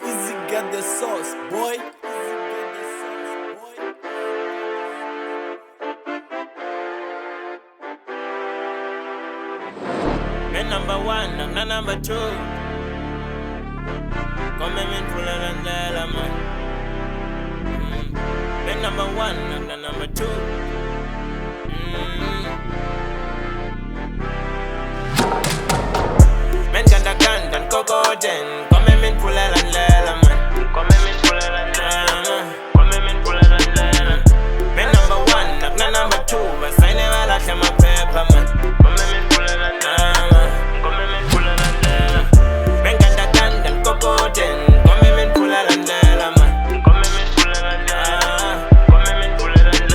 Easy got the sauce, boy. Men number one, I'm not number two. Come in full and man. Men number one, I'm not number two. Men ganda ganda coco den. Come in full and man. Come in full and come in full and men number one, I'm not number two. But I never lost my paper, man. Come in full and come in full and men ganda ganda coco den. Come in full and man. Come in full and come in full and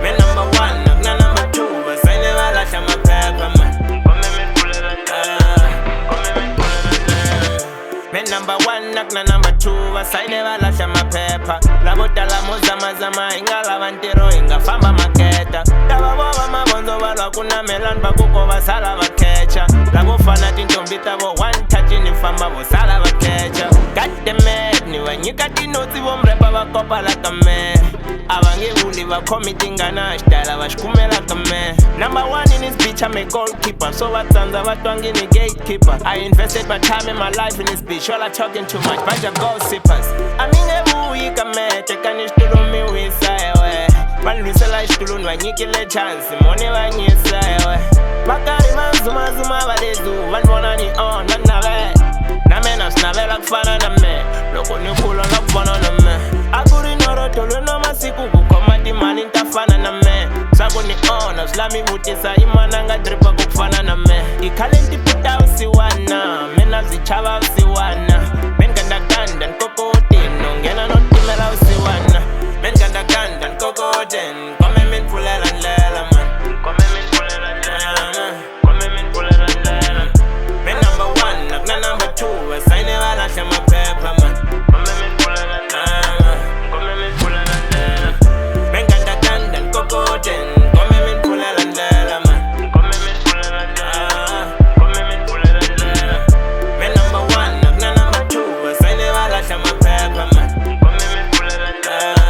men number one, I'm not number two. But I never lost my paper, man. Come in full and come in full and men number one, I'm not number two. But I never lost my paper. La bota la moza zama inga la vantero inga famba maketa. Dava bova mabonzo balwa kuna melan bakuko basala bakecha. La bofana tintombita bo one touch ni famba bo sala bakecha. Got the mad ni wanyika tinoti bo mrepa bakopa la kame. Abange buli bakomitinga na ashtala bashkumela kame. Number one in this bitch, I'm a goalkeeper. So batanza batwangi ni gatekeeper. I invested my time and my life in this bitch. All I talking too much, bunch of gossippers. I mean every kame cheka nishtulu mi wisa ewe. Baluisela ishtulu nwanyikile chance mone wanyisa ewe. Bakari manzuma zuma balezu vanvona ni on nanawe. Na mena snavela kufana na me. Loko nikulo na kufana na me. Akuri noro tolu no masiku kukomati mani ntafana na me. Sako ni on slami butisa imananga dripa kufana na me. Ikalenti puta usiwana mena zichava usiwana. Men ganda ganda nkokoti nongena notimela usiwana. Men ganda ganda nkokoten kome min fulela nlela man. Kome min fulela nlela. Kome min fulela nlela. Men number one, not number two. I never lost my paper, man. Kome min fulela nlela. Kome min fulela nlela. Men ganda ganda nkokoten kome min fulela nlela man. Kome min fulela nlela. Kome min fulela nlela. Men number one, not number two. I never lost my paper, man. Kome min fulela nlela.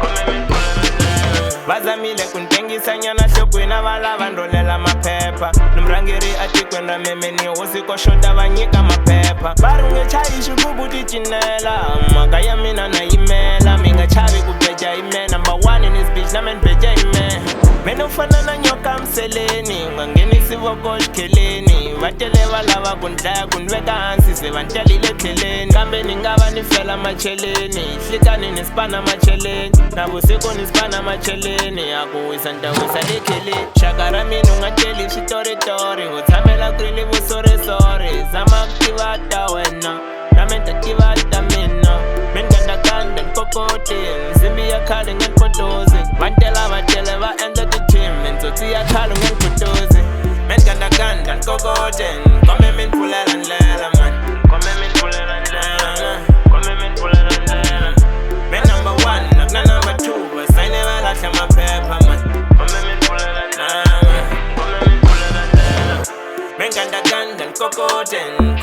Kome min fulela nlela. Bazamile kuntengisa nyana shokwina balava ndolela mapepa. Numrangiri ati kwenda memeni usiko shota banyika mapepa. Barunge chai shukubuti chinela. Makaya mina na imela. Minga chavi kubeja ime. Number one in this bitch na men beja ime. Menufana na nyoka mseleni. Ngangeni sivoko shkeleni. Vatele valava kuntaya kunweka hansi se vantelile teleni. Kambe ningava nifela macheleni. Shlikani nispana macheleni. Na busiko nispana macheleni. Akuwisa ntawisa lekele. Shakara minu ngateli shitoritori. Ngutamela krili busoresori. Zama aktivata wena. Namenta aktivata mina. Men ganda ganda nkokote. Zimbi ya kali ngenpotoze. Vantela vatele va enda the team. Nsoti ya kali ngenpotoze. Men ganda ganda nkokote. Kome min fulela nlela man. Kome min fulela nlela. Kome min fulela nlela. Men number one, not number two. But I never lost my paper, man. Come in fulela nlela. Come in fulela nlela. Men ganda ganda nkokoten.